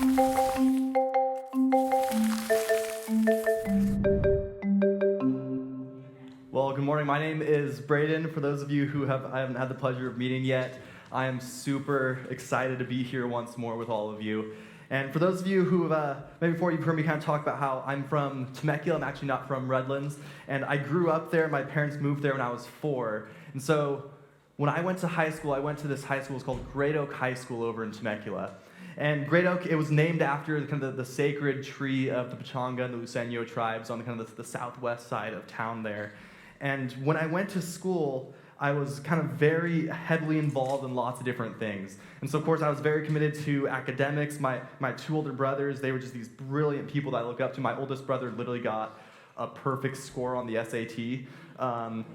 Well, good morning. My name is Braeden. For those of you who I haven't had the pleasure of meeting yet, I am super excited to be here once more with all of you. And for those of you who maybe before you've heard me kind of talk about how I'm from Temecula, I'm actually not from Redlands, and I grew up there. My parents moved there when I was 4. And so when I went to high school, I went to this high school. It's called Great Oak High School over in Temecula. And Great Oak, it was named after the sacred tree of the Pechanga and the Luiseño tribes on the southwest side of town there. And when I went to school, I was kind of very heavily involved in lots of different things. And so, of course, I was very committed to academics. My 2 older brothers, they were just these brilliant people that I look up to. My oldest brother literally got a perfect score on the SAT.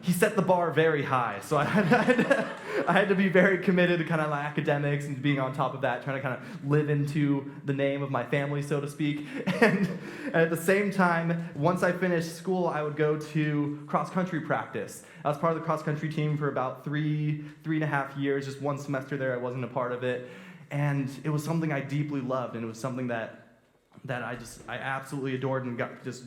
He set the bar very high, so I had to be very committed to kind of my academics and being on top of that, trying to kind of live into the name of my family, so to speak. And at the same time, once I finished school, I would go to cross-country practice. I was part of the cross-country team for about 3.5 years, just one semester there. I wasn't a part of it. And it was something I deeply loved, and it was something that I absolutely adored and got just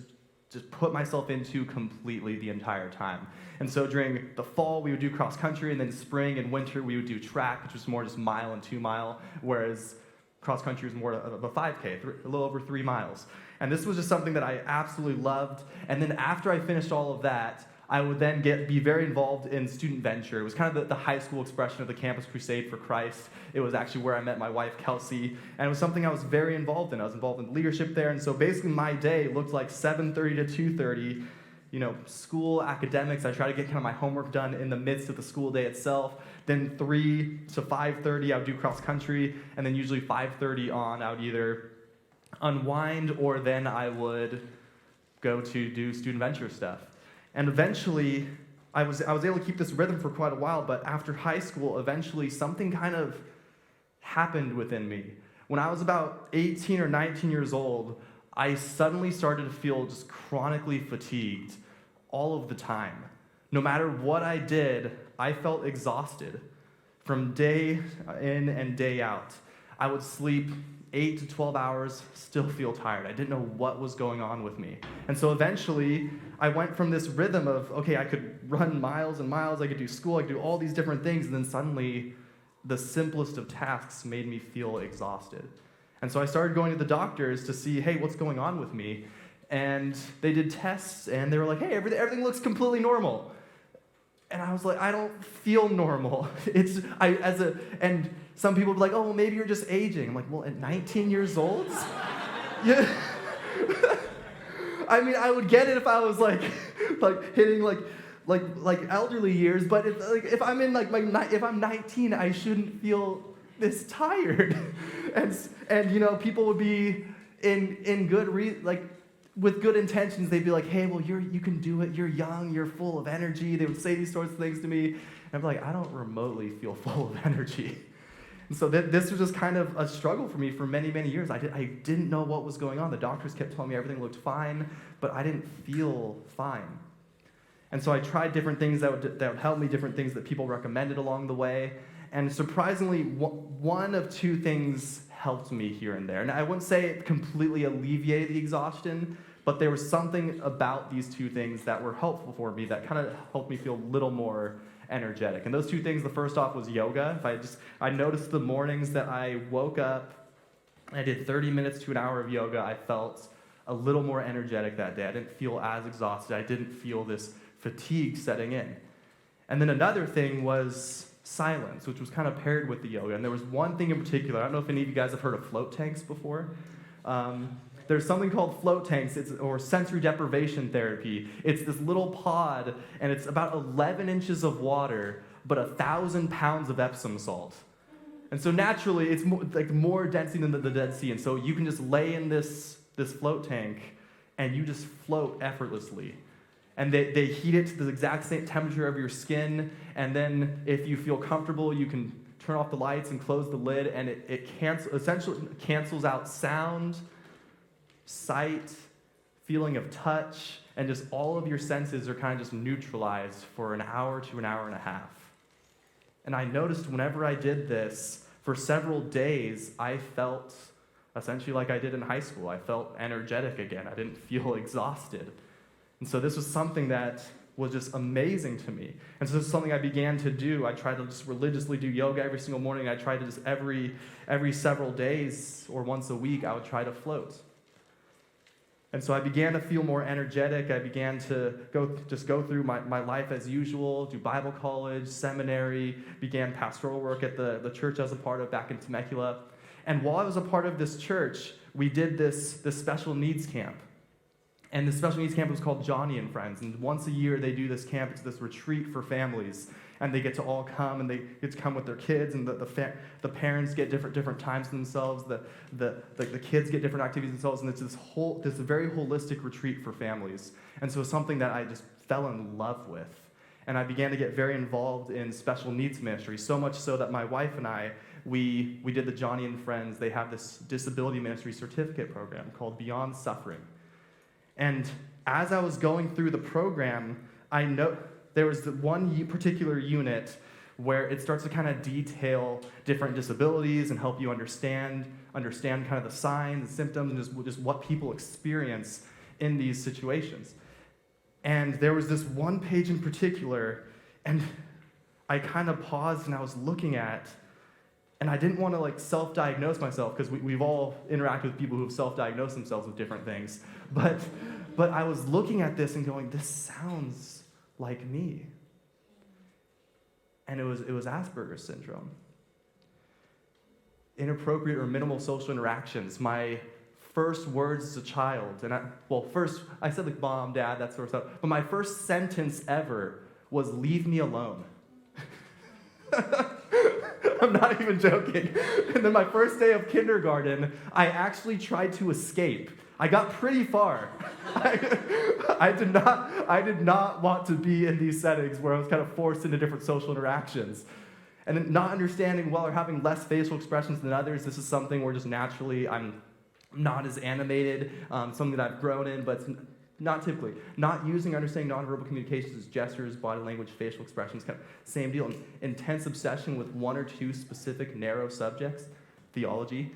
put myself into completely the entire time. And so during the fall, we would do cross country, and then spring and winter, we would do track, which was more just mile and 2 mile, whereas cross country was more of a 5K, a little over 3 miles. And this was just something that I absolutely loved. And then after I finished all of that, I would then be very involved in student venture. It was kind of the high school expression of the Campus Crusade for Christ. It was actually where I met my wife, Kelsey, and it was something I was very involved in. I was involved in leadership there, and so basically my day looked like 7:30 to 2:30, school, academics. I try to get kind of my homework done in the midst of the school day itself. Then 3 to 5:30, I would do cross country, and then usually 5:30 on, I would either unwind or then I would go to do student venture stuff. And eventually, I was able to keep this rhythm for quite a while, but after high school, eventually something kind of happened within me. When I was about 18 or 19 years old, I suddenly started to feel just chronically fatigued all of the time. No matter what I did, I felt exhausted from day in and day out. I would sleep 8 to 12 hours, still feel tired. I didn't know what was going on with me. And so eventually, I went from this rhythm of, okay, I could run miles and miles, I could do school, I could do all these different things, and then suddenly, the simplest of tasks made me feel exhausted. And so I started going to the doctors to see, hey, what's going on with me? And they did tests, and they were like, hey, everything looks completely normal. And I was like, I don't feel normal. And some people would be like, oh, well, maybe you're just aging. I'm like, well, at 19 years old? Yeah. I mean, I would get it if I was like hitting like elderly years, but if I'm in if I'm 19, I shouldn't feel this tired. And people would be in good with good intentions. They'd be like, hey, well, you can do it. You're young. You're full of energy. They would say these sorts of things to me, and I'd be like, I don't remotely feel full of energy. And so this was just kind of a struggle for me for many, many years. I didn't know what was going on. The doctors kept telling me everything looked fine, but I didn't feel fine. And so I tried different things that would help me, different things that people recommended along the way. And surprisingly, one of 2 things helped me here and there. And I wouldn't say it completely alleviated the exhaustion, but there was something about these 2 things that were helpful for me that kind of helped me feel a little more energetic. And those 2 things, the first off was yoga. I noticed the mornings that I woke up and I did 30 minutes to an hour of yoga, I felt a little more energetic that day. I didn't feel as exhausted. I didn't feel this fatigue setting in. And then another thing was silence, which was kind of paired with the yoga. And there was one thing in particular. I don't know if any of you guys have heard of float tanks before. There's something called float tanks, or sensory deprivation therapy. It's this little pod, and it's about 11 inches of water, but 1,000 pounds of Epsom salt. And so naturally, it's more density than the Dead Sea. And so you can just lay in this float tank, and you just float effortlessly. And they heat it to the exact same temperature of your skin, and then if you feel comfortable, you can turn off the lights and close the lid, and it essentially cancels out sound, sight, feeling of touch, and just all of your senses are kind of just neutralized for an hour to an hour and a half. And I noticed whenever I did this, for several days, I felt essentially like I did in high school. I felt energetic again. I didn't feel exhausted. And so this was something that was just amazing to me. And so this is something I began to do. I tried to just religiously do yoga every single morning. I tried to just every several days or once a week, I would try to float. And so I began to feel more energetic. I began to go through my life as usual, do Bible college, seminary, began pastoral work at the church I was a part of back in Temecula. And while I was a part of this church, we did this special needs camp. And the special needs camp was called Johnny and Friends. And once a year, they do this camp. It's this retreat for families. And they get to all come, and they get to come with their kids, and the parents get different times to themselves. The kids get different activities themselves, and it's this very holistic retreat for families. And so it's something that I just fell in love with. And I began to get very involved in special needs ministry, so much so that my wife and I, we did the Johnny and Friends. They have this disability ministry certificate program called Beyond Suffering. And as I was going through the program, I know there was one particular unit where it starts to kind of detail different disabilities and help you understand kind of the signs and symptoms and just what people experience in these situations. And there was this one page in particular, and I kind of paused and I was looking at, and I didn't want to self-diagnose myself, because we've all interacted with people who have self-diagnosed themselves with different things. But I was looking at this and going, this sounds like me. And it was Asperger's syndrome. Inappropriate or minimal social interactions. My first words as a child, first I said mom, dad, that sort of stuff. But my first sentence ever was, "Leave me alone." I'm not even joking. And then my first day of kindergarten, I actually tried to escape. I got pretty far. I did not want to be in these settings where I was kind of forced into different social interactions. And then not understanding well or having less facial expressions than others, this is something where just naturally I'm not as animated, something that I've grown in, but not typically. Not using, understanding nonverbal communications as gestures, body language, facial expressions, kind of same deal. Intense obsession with one or two specific narrow subjects, theology.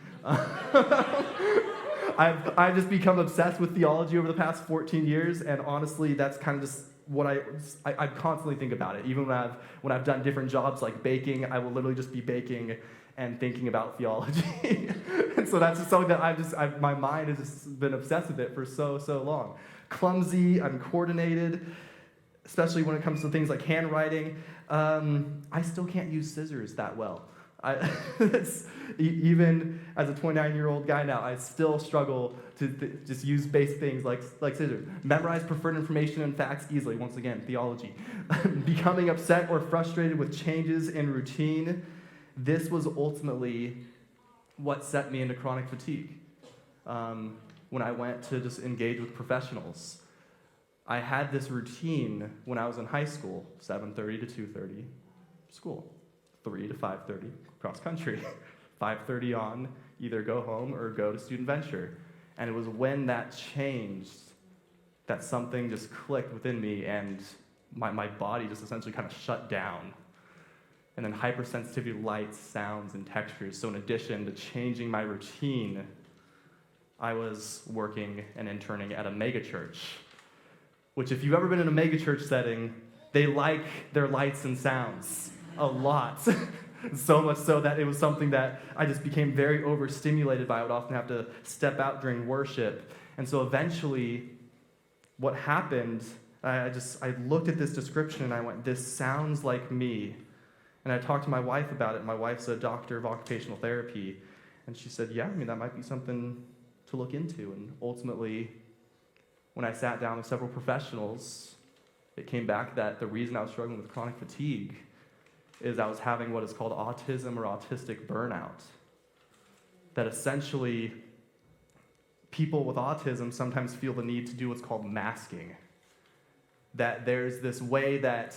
I've just become obsessed with theology over the past 14 years, and honestly, that's kind of just what I constantly think about it. Even when I've done different jobs like baking, I will literally just be baking and thinking about theology. And so that's just something that my mind has just been obsessed with it for so long. Clumsy, uncoordinated, especially when it comes to things like handwriting. I still can't use scissors that well. Even as a 29-year-old guy now, I still struggle to just use basic things like scissors. Memorize preferred information and facts easily. Once again, theology. Becoming upset or frustrated with changes in routine. This was ultimately what set me into chronic fatigue. When I went to just engage with professionals, I had this routine when I was in high school: 7:30 to 2:30, school. 3 to 5:30, cross country. 5:30 on, either go home or go to student venture. And it was when that changed that something just clicked within me, and my body just essentially kind of shut down. And then hypersensitivity to lights, sounds, and textures. So in addition to changing my routine, I was working and interning at a megachurch, which if you've ever been in a megachurch setting, they like their lights and sounds a lot. So much so that it was something that I just became very overstimulated by. I would often have to step out during worship. And so eventually, what happened, I looked at this description and I went, this sounds like me. And I talked to my wife about it. My wife's a doctor of occupational therapy. And she said, yeah, that might be something to look into. And ultimately, when I sat down with several professionals, it came back that the reason I was struggling with chronic fatigue is I was having what is called autism or autistic burnout. That essentially, people with autism sometimes feel the need to do what's called masking. That there's this way that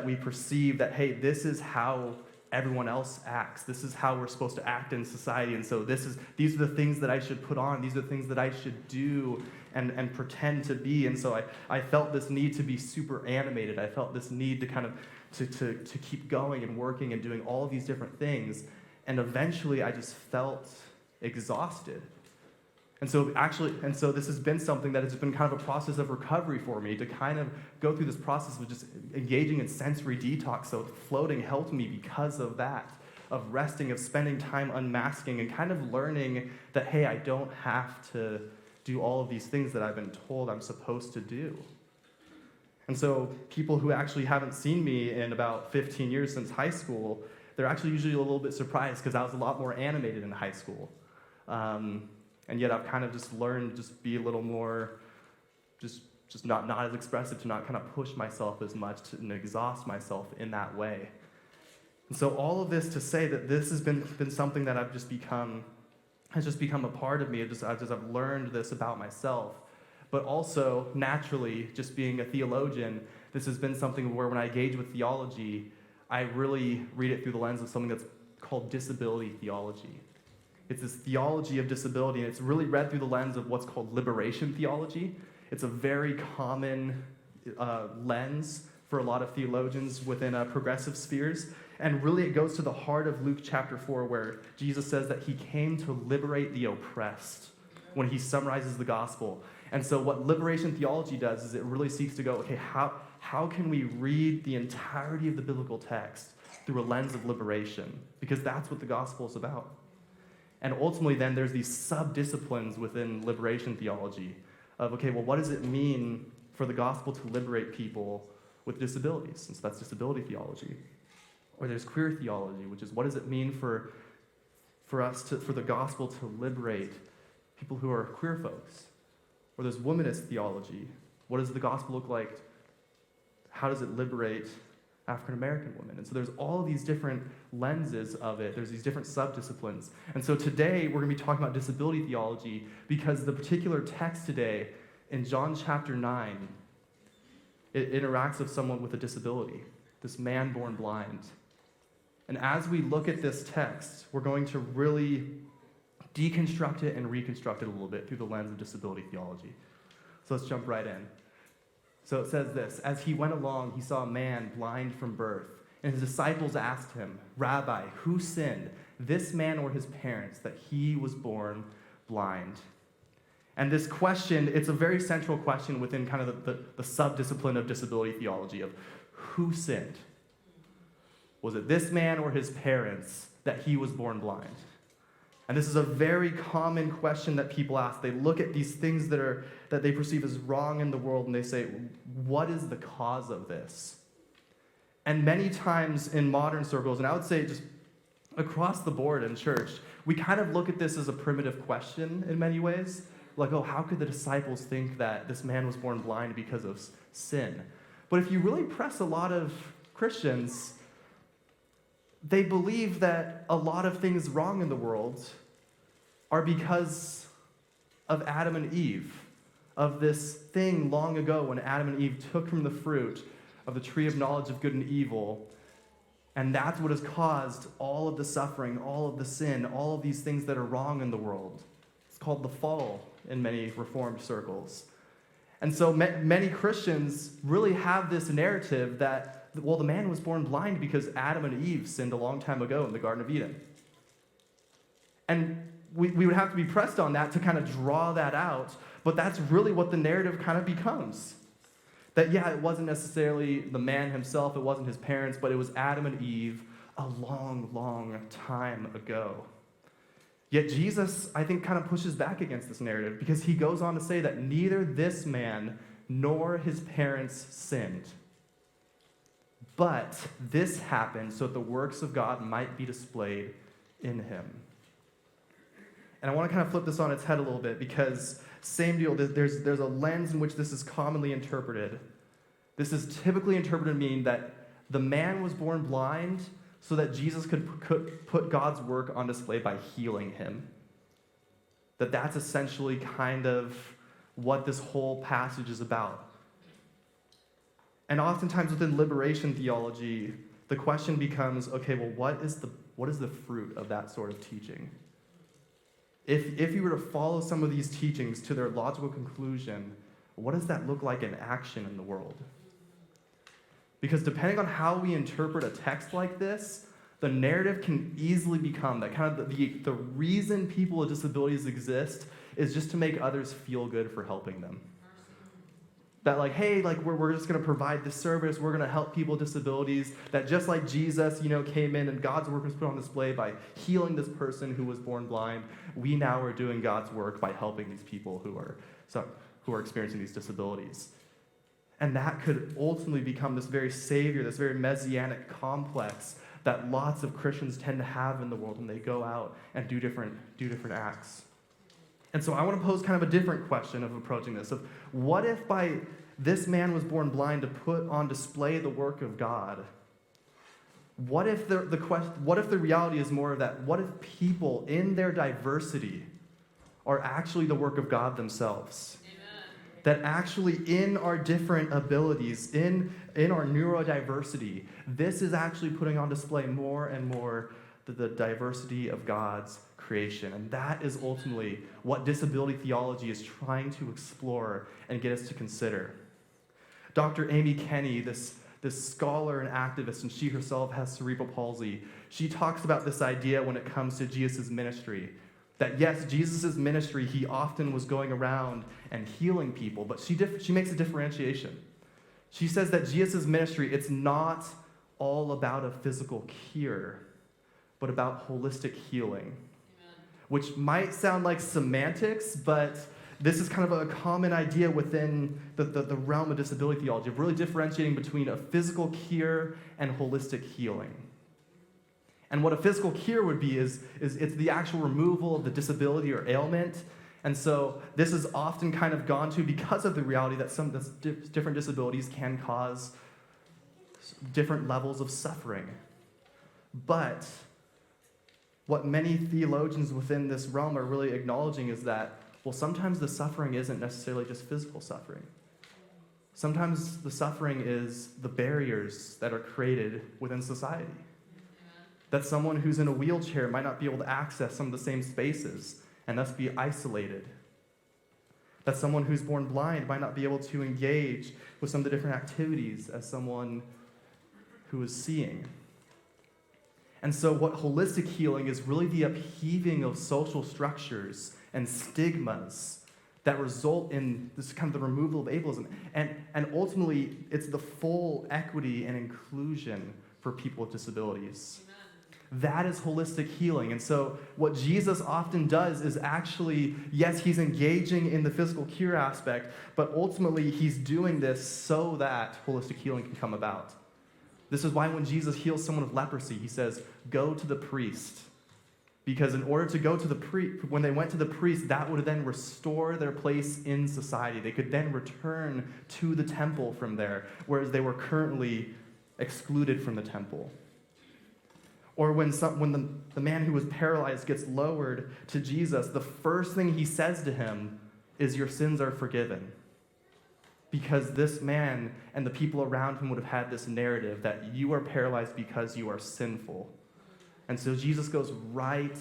we perceive that, hey, this is how everyone else acts. This is how we're supposed to act in society. And so these are the things that I should put on. These are the things that I should do and pretend to be. And so I felt this need to be super animated. I felt this need to kind of to keep going and working and doing all of these different things. And eventually I just felt exhausted. And so this has been something that has been kind of a process of recovery for me, to kind of go through this process of just engaging in sensory detox. So floating helped me because of that, of resting, of spending time unmasking, and kind of learning that, hey, I don't have to do all of these things that I've been told I'm supposed to do. And so people who actually haven't seen me in about 15 years since high school, they're actually usually a little bit surprised, because I was a lot more animated in high school. And yet I've kind of just learned to just be a little more, just not as expressive, to not kind of push myself as much and exhaust myself in that way. And so all of this to say that this has been something that has just become a part of me. I've learned this about myself. But also, naturally, just being a theologian, this has been something where when I engage with theology, I really read it through the lens of something that's called disability theology. It's this theology of disability, and it's really read through the lens of what's called liberation theology. It's a very common lens for a lot of theologians within progressive spheres. And really it goes to the heart of Luke chapter 4, where Jesus says that he came to liberate the oppressed when he summarizes the gospel. And so what liberation theology does is it really seeks to go, okay, how can we read the entirety of the biblical text through a lens of liberation? Because that's what the gospel is about. And ultimately, then, there's these sub-disciplines within liberation theology of, okay, well, what does it mean for the gospel to liberate people with disabilities? And so that's disability theology. Or there's queer theology, which is, what does it mean for the gospel to liberate people who are queer folks? Or there's womanist theology. What does the gospel look like? How does it liberate African American women? And so there's all of these different lenses of it. There's these different sub-disciplines. And so today we're going to be talking about disability theology, because the particular text today in John chapter 9, it interacts with someone with a disability, this man born blind. And as we look at this text, we're going to really deconstruct it and reconstruct it a little bit through the lens of disability theology. So let's jump right in. So it says this: as he went along, he saw a man blind from birth, and his disciples asked him, "Rabbi, who sinned, this man or his parents, that he was born blind?" And this question, it's a very central question within kind of the sub-discipline of disability theology of who sinned. Was it this man or his parents that he was born blind? And this is a very common question that people ask. They look at these things that they perceive as wrong in the world, and they say, what is the cause of this? And many times in modern circles, and I would say just across the board in church, we kind of look at this as a primitive question in many ways. Like, oh, how could the disciples think that this man was born blind because of sin? But if you really press a lot of Christians, they believe that a lot of things wrong in the world are because of Adam and Eve, of this thing long ago when Adam and Eve took from the fruit of the tree of knowledge of good and evil, and that's what has caused all of the suffering, all of the sin, all of these things that are wrong in the world. It's called the fall in many Reformed circles. And so many Christians really have this narrative that, well, the man was born blind because Adam and Eve sinned a long time ago in the Garden of Eden. And we would have to be pressed on that to kind of draw that out, but that's really what the narrative kind of becomes. That, yeah, it wasn't necessarily the man himself, it wasn't his parents, but it was Adam and Eve a long, long time ago. Yet Jesus, I think, kind of pushes back against this narrative, because he goes on to say that neither this man nor his parents sinned. But this happened so that the works of God might be displayed in him. And I want to kind of flip this on its head a little bit, because same deal, there's a lens in which this is commonly interpreted. This is typically interpreted to mean that the man was born blind so that Jesus could put God's work on display by healing him. That's essentially kind of what this whole passage is about. And oftentimes within liberation theology, the question becomes, okay, well, what is the fruit of that sort of teaching? If you were to follow some of these teachings to their logical conclusion, what does that look like in action in the world? Because depending on how we interpret a text like this, the narrative can easily become that kind of the reason people with disabilities exist is just to make others feel good for helping them. That like, hey, like we're just going to provide this service, we're going to help people with disabilities, that just like Jesus, came in and God's work was put on display by healing this person who was born blind, we now are doing God's work by helping these people who are experiencing these disabilities. And that could ultimately become this very savior, this very messianic complex that lots of Christians tend to have in the world when they go out and do different acts. And so I want to pose kind of a different question of approaching this, of what if by this man was born blind to put on display the work of God? What if the reality is more of that? What if people in their diversity are actually the work of God themselves? That actually in our different abilities, in our neurodiversity, this is actually putting on display more and more the diversity of God's creation. And that is ultimately what disability theology is trying to explore and get us to consider. Dr. Amy Kenny, this scholar and activist, and she herself has cerebral palsy, she talks about this idea when it comes to Jesus' ministry. That yes, Jesus' ministry, he often was going around and healing people, but she makes a differentiation. She says that Jesus' ministry, it's not all about a physical cure, but about holistic healing. Amen. Which might sound like semantics, but this is kind of a common idea within the realm of disability theology, of really differentiating between a physical cure and holistic healing. And what a physical cure would be is it's the actual removal of the disability or ailment. And so this is often kind of gone to because of the reality that some different disabilities can cause different levels of suffering. But what many theologians within this realm are really acknowledging is that, well, sometimes the suffering isn't necessarily just physical suffering. Sometimes the suffering is the barriers that are created within society. That someone who's in a wheelchair might not be able to access some of the same spaces and thus be isolated. That someone who's born blind might not be able to engage with some of the different activities as someone who is seeing. And so what holistic healing is really the upheaving of social structures and stigmas that result in this kind of the removal of ableism. And ultimately, it's the full equity and inclusion for people with disabilities. That is holistic healing. And so what Jesus often does is actually, yes, he's engaging in the physical cure aspect, but ultimately he's doing this so that holistic healing can come about. This is why when Jesus heals someone of leprosy, he says, go to the priest. Because in order to go to the priest, when they went to the priest, that would then restore their place in society. They could then return to the temple from there, whereas they were currently excluded from the temple. Or when the man who was paralyzed gets lowered to Jesus, the first thing he says to him is, your sins are forgiven. Because this man and the people around him would have had this narrative that you are paralyzed because you are sinful. And so Jesus goes right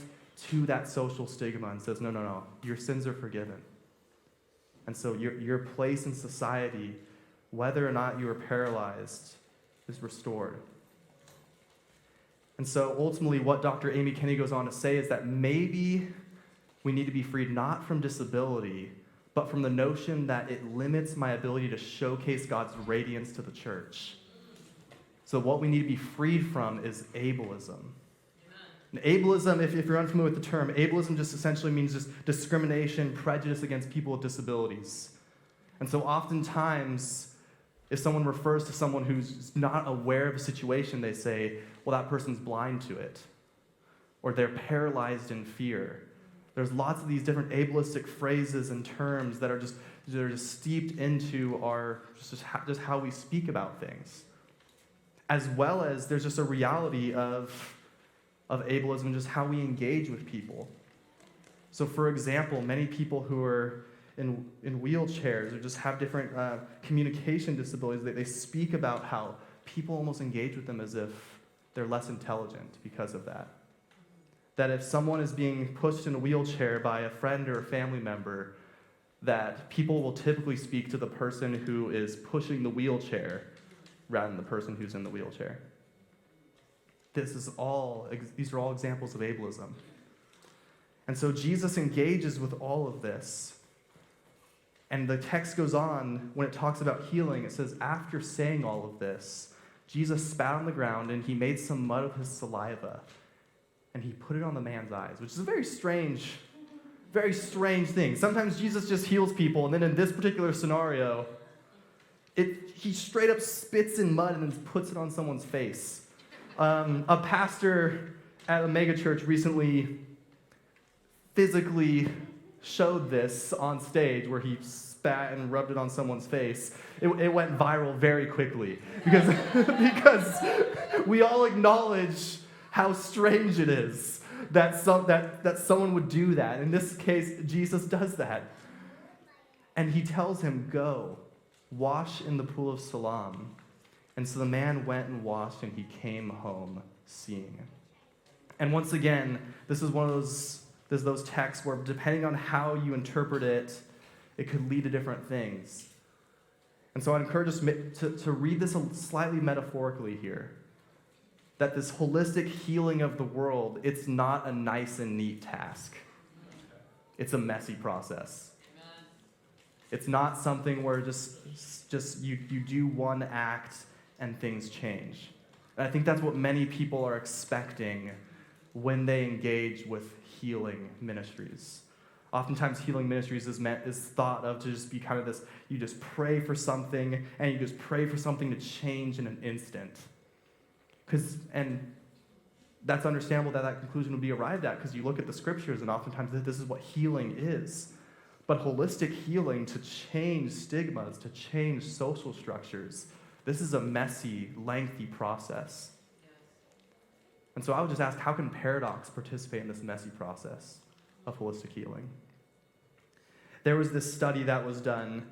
to that social stigma and says, no, your sins are forgiven. And so your place in society, whether or not you are paralyzed, is restored. And so ultimately what Dr. Amy Kenny goes on to say is that maybe we need to be freed not from disability, but from the notion that it limits my ability to showcase God's radiance to the church. So what we need to be freed from is ableism. And ableism, if you're unfamiliar with the term, ableism just essentially means just discrimination, prejudice against people with disabilities. And so oftentimes, if someone refers to someone who's not aware of a situation, they say, well, that person's blind to it, or they're paralyzed in fear. There's lots of these different ableistic phrases and terms that are just steeped into our just how we speak about things. As well as there's just a reality of ableism, just how we engage with people. So for example, many people who are in wheelchairs or just have different communication disabilities, they speak about how people almost engage with them as if they're less intelligent because of that. That if someone is being pushed in a wheelchair by a friend or a family member, that people will typically speak to the person who is pushing the wheelchair rather than the person who's in the wheelchair. these are all examples of ableism. And so Jesus engages with all of this. And the text goes on, when it talks about healing, it says, after saying all of this, Jesus spat on the ground and he made some mud of his saliva and he put it on the man's eyes, which is a very strange thing. Sometimes Jesus just heals people, and then in this particular scenario, he straight up spits in mud and then puts it on someone's face. A pastor at a megachurch recently physically showed this on stage where he spat and rubbed it on someone's face. It went viral very quickly because we all acknowledge how strange it is that someone would do that. In this case, Jesus does that. And he tells him, go, wash in the pool of Siloam. And so the man went and washed, and he came home seeing. And once again, this is one of those texts where, depending on how you interpret it, it could lead to different things. And so I'd encourage us to read this slightly metaphorically here. That this holistic healing of the world, it's not a nice and neat task. It's a messy process. It's not something where just you do one act and things change. And I think that's what many people are expecting when they engage with healing ministries. Oftentimes, healing ministries is thought of to just be kind of this, you just pray for something, and you just pray for something to change in an instant. And that's understandable that conclusion would be arrived at, because you look at the scriptures, and oftentimes this is what healing is. But holistic healing, to change stigmas, to change social structures, this is a messy, lengthy process. And so I would just ask, how can Paradox participate in this messy process of holistic healing? There was this study that was done,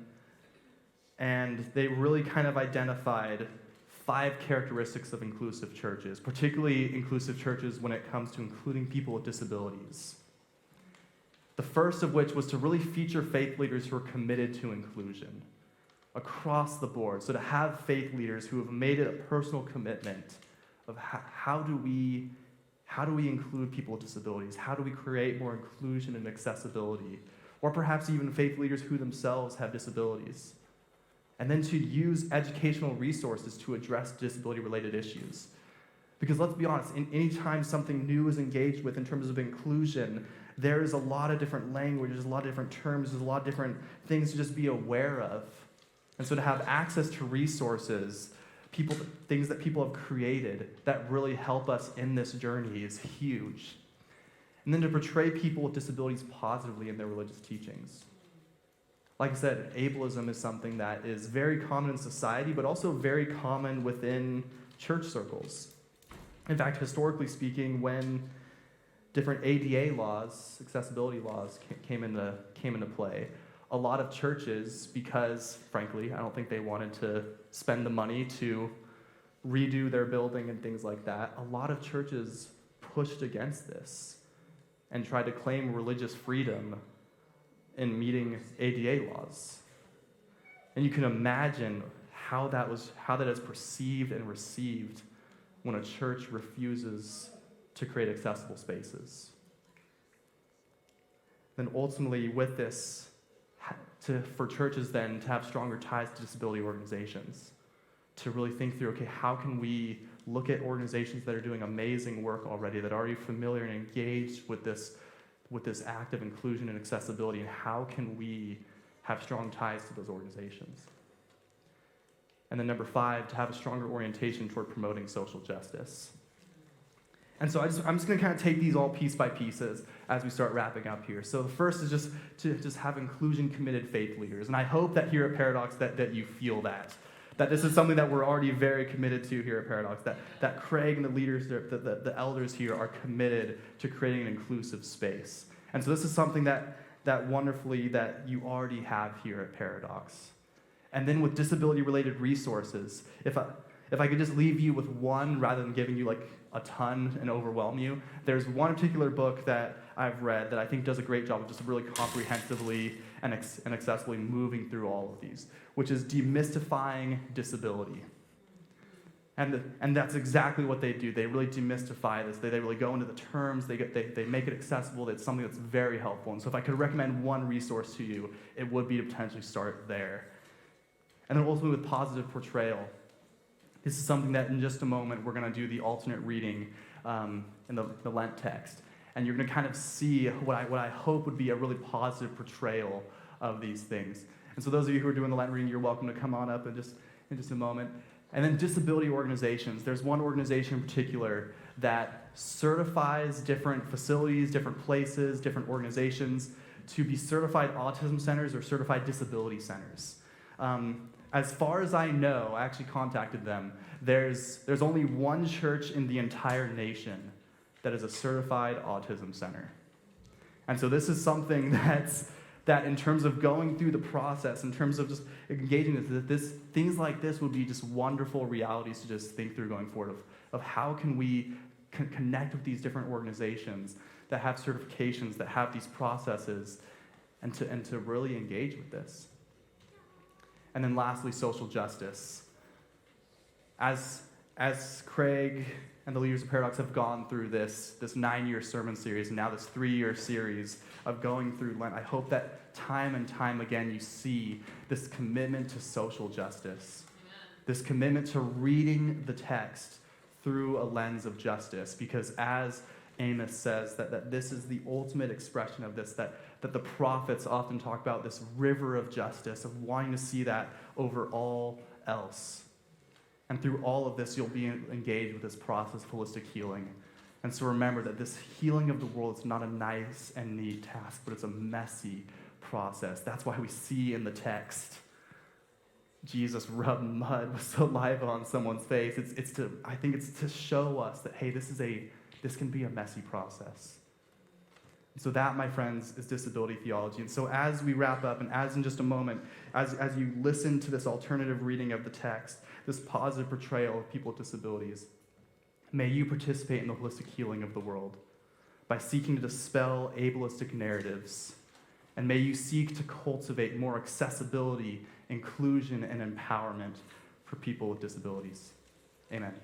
and they really kind of identified 5 characteristics of inclusive churches, particularly inclusive churches when it comes to including people with disabilities. The first of which was to really feature faith leaders who are committed to inclusion across the board. So to have faith leaders who have made it a personal commitment of how do we include people with disabilities? How do we create more inclusion and accessibility? Or perhaps even faith leaders who themselves have disabilities. And then to use educational resources to address disability-related issues. Because let's be honest, any time something new is engaged with in terms of inclusion, there is a lot of different languages, a lot of different terms, there's a lot of different things to just be aware of. And so to have access to resources, things that people have created that really help us in this journey is huge. And then to portray people with disabilities positively in their religious teachings. Like I said, ableism is something that is very common in society, but also very common within church circles. In fact, historically speaking, when different ADA laws, accessibility laws, came into play, a lot of churches, because, frankly, I don't think they wanted to spend the money to redo their building and things like that, a lot of churches pushed against this and tried to claim religious freedom in meeting ADA laws. And you can imagine how that is perceived and received when a church refuses to create accessible spaces. Then ultimately with this, for churches then to have stronger ties to disability organizations, to really think through, okay, how can we look at organizations that are doing amazing work already, that are already familiar and engaged with this act of inclusion and accessibility, and how can we have strong ties to those organizations? And then number 5, to have a stronger orientation toward promoting social justice. And so I'm just going to kind of take these all piece by pieces as we start wrapping up here. So the first is just to have inclusion-committed faith leaders. And I hope that here at Paradox that you feel that this is something that we're already very committed to here at Paradox, that Craig and the leaders, the elders here are committed to creating an inclusive space. And so this is something that wonderfully that you already have here at Paradox. And then with disability-related resources, if I could just leave you with one rather than giving you like a ton and overwhelm you, there's one particular book that I've read that I think does a great job of just really comprehensively and accessibly moving through all of these, which is Demystifying Disability. And that's exactly what they do. They really demystify this. They really go into the terms. They make it accessible. It's something that's very helpful. And so if I could recommend one resource to you, it would be to potentially start there. And then ultimately with positive portrayal. This is something that in just a moment we're going to do the alternate reading in the Lent text. And you're going to kind of see what I hope would be a really positive portrayal of these things. And so those of you who are doing the Lent reading, you're welcome to come on up in just a moment. And then disability organizations. There's one organization in particular that certifies different facilities, different places, different organizations to be certified autism centers or certified disability centers. As far as I know, I actually contacted them, there's only one church in the entire nation that is a certified autism center. And so this is something that in terms of going through the process, in terms of just engaging this, things like this would be just wonderful realities to just think through going forward of how can we connect with these different organizations that have certifications, that have these processes, and to really engage with this. And then lastly, social justice. As Craig and the leaders of Paradox have gone through this 9-year sermon series, and now this 3-year series of going through Lent, I hope that time and time again you see this commitment to social justice, this commitment to reading the text through a lens of justice, because as Amos says, that this is the ultimate expression of this, that the prophets often talk about this river of justice, of wanting to see that over all else. And through all of this, you'll be engaged with this process of holistic healing. And so remember that this healing of the world is not a nice and neat task, but it's a messy process. That's why we see in the text Jesus rub mud with saliva on someone's face. I think it's to show us that, hey, this can be a messy process. And so that, my friends, is disability theology. And so as we wrap up, and as in just a moment, as you listen to this alternative reading of the text, this positive portrayal of people with disabilities, may you participate in the holistic healing of the world by seeking to dispel ableistic narratives. And may you seek to cultivate more accessibility, inclusion, and empowerment for people with disabilities. Amen.